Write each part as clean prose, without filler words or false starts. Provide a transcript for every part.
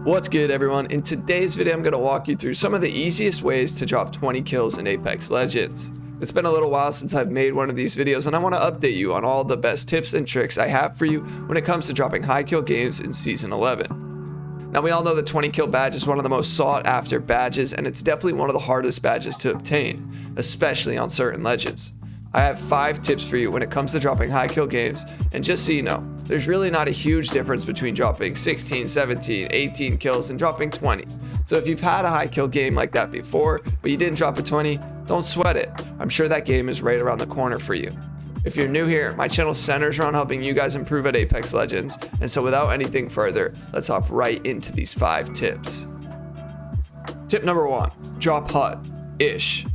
What's good, everyone? In today's video, I'm going to walk you through some of the easiest ways to drop 20 kills in Apex Legends. It's been a little while since I've made one of these videos, and I want to update you on all the best tips and tricks I have for you when it comes to dropping high kill games in Season 11. Now, we all know the 20 kill badge is one of the most sought after badges, and it's definitely one of the hardest badges to obtain, especially on certain legends. I have 5 tips for you when it comes to dropping high kill games, and just so you know, there's really not a huge difference between dropping 16, 17, 18 kills and dropping 20. So if you've had a high kill game like that before, but you didn't drop a 20, don't sweat it. I'm sure that game is right around the corner for you. If you're new here, my channel centers around helping you guys improve at Apex Legends, and so without anything further, let's hop right into these 5 tips. Tip number 1, drop HUD-ish.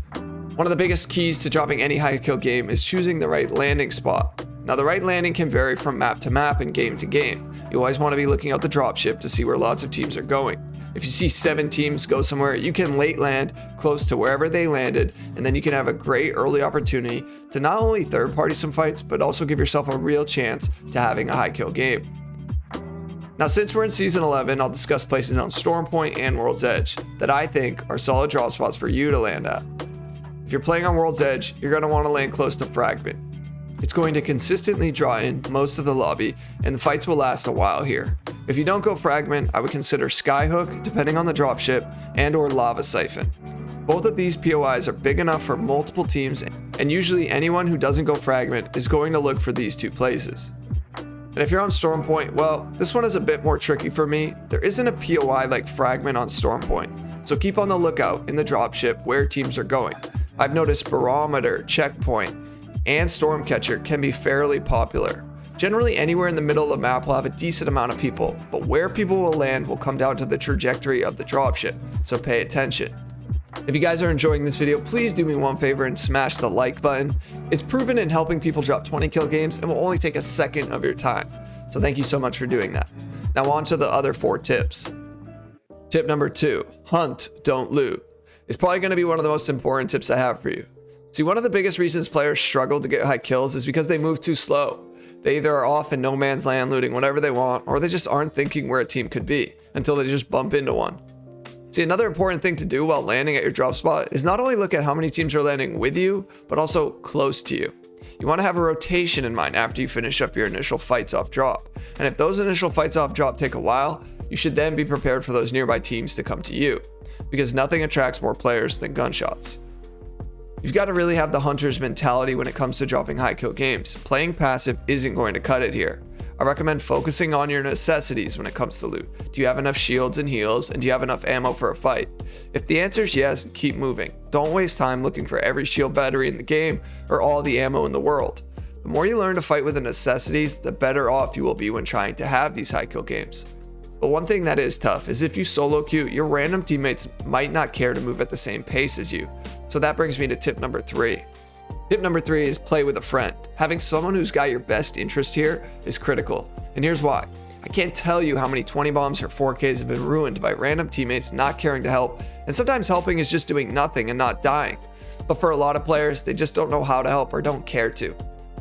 One of the biggest keys to dropping any high kill game is choosing the right landing spot. Now, the right landing can vary from map to map and game to game. You always want to be looking out the dropship to see where lots of teams are going. If you see 7 teams go somewhere, you can late land close to wherever they landed, and then you can have a great early opportunity to not only third party some fights, but also give yourself a real chance to having a high kill game. Now, since we're in Season 11, I'll discuss places on Storm Point and World's Edge that I think are solid drop spots for you to land at. If you're playing on World's Edge, you're going to want to land close to Fragment. It's going to consistently draw in most of the lobby, and the fights will last a while here. If you don't go Fragment, I would consider Skyhook, depending on the dropship, and or Lava Siphon. Both of these POIs are big enough for multiple teams, and usually anyone who doesn't go Fragment is going to look for these 2 places. And if you're on Storm Point, well, this one is a bit more tricky for me. There isn't a POI like Fragment on Storm Point, so keep on the lookout in the dropship where teams are going. I've noticed Barometer, Checkpoint, and Stormcatcher can be fairly popular. Generally, anywhere in the middle of the map will have a decent amount of people, but where people will land will come down to the trajectory of the dropship, so pay attention. If you guys are enjoying this video, please do me one favor and smash the like button. It's proven in helping people drop 20 kill games and will only take a second of your time, so thank you so much for doing that. Now on to the other 4 tips. Tip number 2, hunt, don't loot. It's probably going to be one of the most important tips I have for you. See, one of the biggest reasons players struggle to get high kills is because they move too slow. They either are off in no man's land looting whatever they want, or they just aren't thinking where a team could be until they just bump into one. See, another important thing to do while landing at your drop spot is not only look at how many teams are landing with you, but also close to you. You want to have a rotation in mind after you finish up your initial fights off drop. And if those initial fights off drop take a while, you should then be prepared for those nearby teams to come to you, because nothing attracts more players than gunshots. You've got to really have the hunter's mentality when it comes to dropping high kill games. Playing passive isn't going to cut it here. I recommend focusing on your necessities when it comes to loot. Do you have enough shields and heals, and do you have enough ammo for a fight? If the answer is yes, keep moving. Don't waste time looking for every shield battery in the game or all the ammo in the world. The more you learn to fight with the necessities, the better off you will be when trying to have these high kill games. But one thing that is tough is if you solo queue, your random teammates might not care to move at the same pace as you. So that brings me to tip number 3. Tip number 3 is play with a friend. Having someone who's got your best interest here is critical. And here's why. I can't tell you how many 20 bombs or 4Ks have been ruined by random teammates not caring to help, and sometimes helping is just doing nothing and not dying. But for a lot of players, they just don't know how to help or don't care to.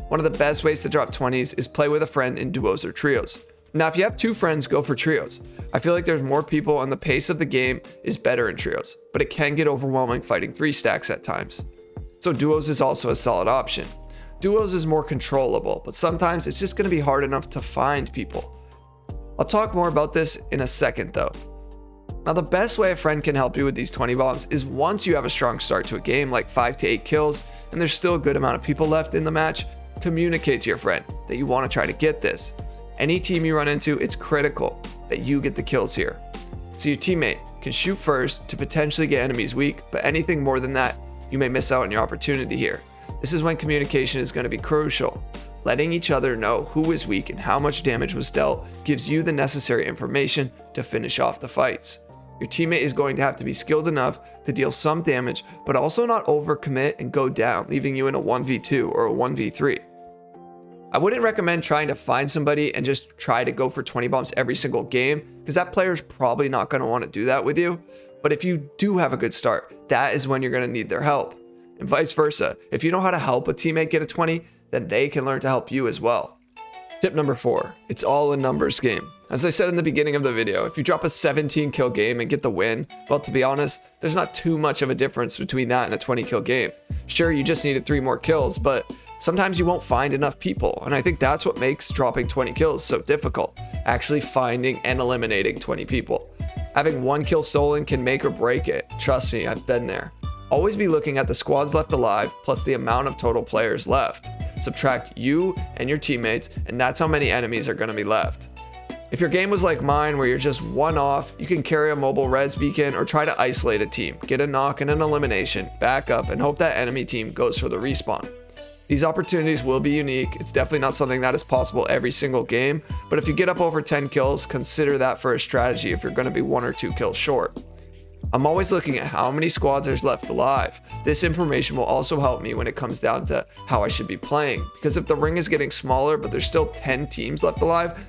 One of the best ways to drop 20s is play with a friend in duos or trios. Now, if you have 2 friends, go for trios. I feel like there's more people and the pace of the game is better in trios, but it can get overwhelming fighting 3 stacks at times. So duos is also a solid option. Duos is more controllable, but sometimes it's just going to be hard enough to find people. I'll talk more about this in a second though. Now, the best way a friend can help you with these 20 bombs is once you have a strong start to a game, like 5 to 8 kills, and there's still a good amount of people left in the match, communicate to your friend that you want to try to get this. Any team you run into, it's critical that you get the kills here. So your teammate can shoot first to potentially get enemies weak, but anything more than that, you may miss out on your opportunity here. This is when communication is going to be crucial. Letting each other know who is weak and how much damage was dealt gives you the necessary information to finish off the fights. Your teammate is going to have to be skilled enough to deal some damage, but also not overcommit and go down, leaving you in a 1v2 or a 1v3. I wouldn't recommend trying to find somebody and just try to go for 20 bombs every single game, because that player is probably not going to want to do that with you. But if you do have a good start, that is when you're going to need their help. And vice versa. If you know how to help a teammate get a 20, then they can learn to help you as well. Tip number 4, it's all a numbers game. As I said in the beginning of the video, if you drop a 17 kill game and get the win, well, to be honest, there's not too much of a difference between that and a 20 kill game. Sure, you just needed 3 more kills, but sometimes you won't find enough people, and I think that's what makes dropping 20 kills so difficult, actually finding and eliminating 20 people. Having 1 kill stolen can make or break it. Trust me, I've been there. Always be looking at the squads left alive plus the amount of total players left. Subtract you and your teammates, and that's how many enemies are going to be left. If your game was like mine where you're just one off, you can carry a mobile res beacon or try to isolate a team, get a knock and an elimination, back up, and hope that enemy team goes for the respawn. These opportunities will be unique. It's definitely not something that is possible every single game, but if you get up over 10 kills, consider that for a strategy if you're going to be 1 or 2 kills short. I'm always looking at how many squads there's left alive. This information will also help me when it comes down to how I should be playing, because if the ring is getting smaller but there's still 10 teams left alive,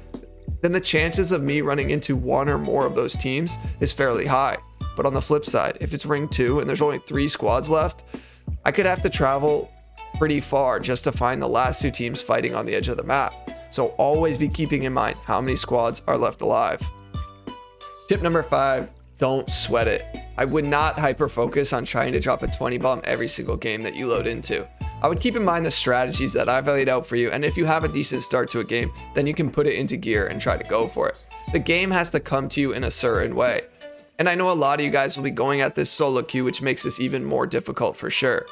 then the chances of me running into 1 or more of those teams is fairly high. But on the flip side, if it's ring 2 and there's only 3 squads left, I could have to travel pretty far just to find the last 2 teams fighting on the edge of the map. So always be keeping in mind how many squads are left alive. Tip number 5, don't sweat it. I would not hyper focus on trying to drop a 20 bomb every single game that you load into. I would keep in mind the strategies that I've laid out for you, and if you have a decent start to a game, then you can put it into gear and try to go for it. The game has to come to you in a certain way. And I know a lot of you guys will be going at this solo queue, which makes this even more difficult for sure.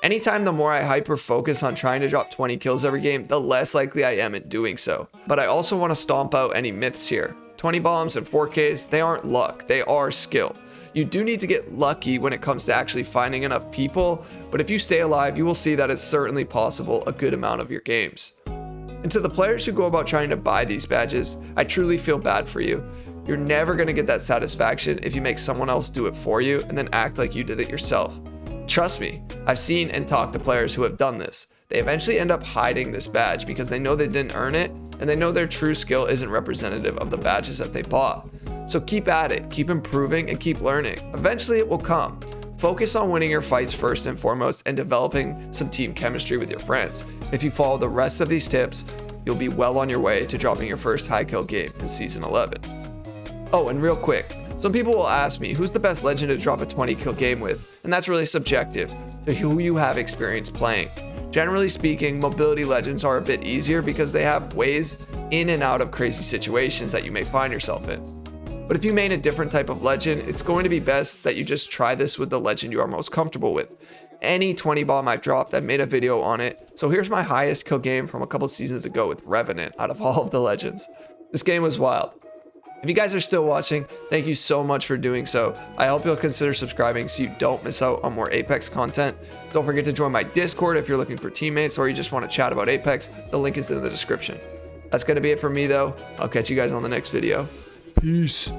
Anytime the more I hyper focus on trying to drop 20 kills every game, the less likely I am at doing so. But I also want to stomp out any myths here. 20 bombs and 4Ks, they aren't luck, they are skill. You do need to get lucky when it comes to actually finding enough people, but if you stay alive, you will see that it's certainly possible a good amount of your games. And to the players who go about trying to buy these badges, I truly feel bad for you. You're never going to get that satisfaction if you make someone else do it for you and then act like you did it yourself. Trust me, I've seen and talked to players who have done this. They eventually end up hiding this badge because they know they didn't earn it, and they know their true skill isn't representative of the badges that they bought. So keep at it, keep improving, and keep learning. Eventually it will come. Focus on winning your fights first and foremost and developing some team chemistry with your friends. If you follow the rest of these tips, you'll be well on your way to dropping your first high kill game in Season 11. Oh, and real quick, some people will ask me, who's the best legend to drop a 20 kill game with? And that's really subjective to who you have experience playing. Generally speaking, mobility legends are a bit easier because they have ways in and out of crazy situations that you may find yourself in. But if you main a different type of legend, it's going to be best that you just try this with the legend you are most comfortable with. Any 20 bomb I've dropped, I've made a video on it. So here's my highest kill game from a couple seasons ago with Revenant out of all of the legends. This game was wild. If you guys are still watching, thank you so much for doing so. I hope you'll consider subscribing so you don't miss out on more Apex content. Don't forget to join my Discord if you're looking for teammates or you just want to chat about Apex. The link is in the description. That's going to be it for me though. I'll catch you guys on the next video. Peace.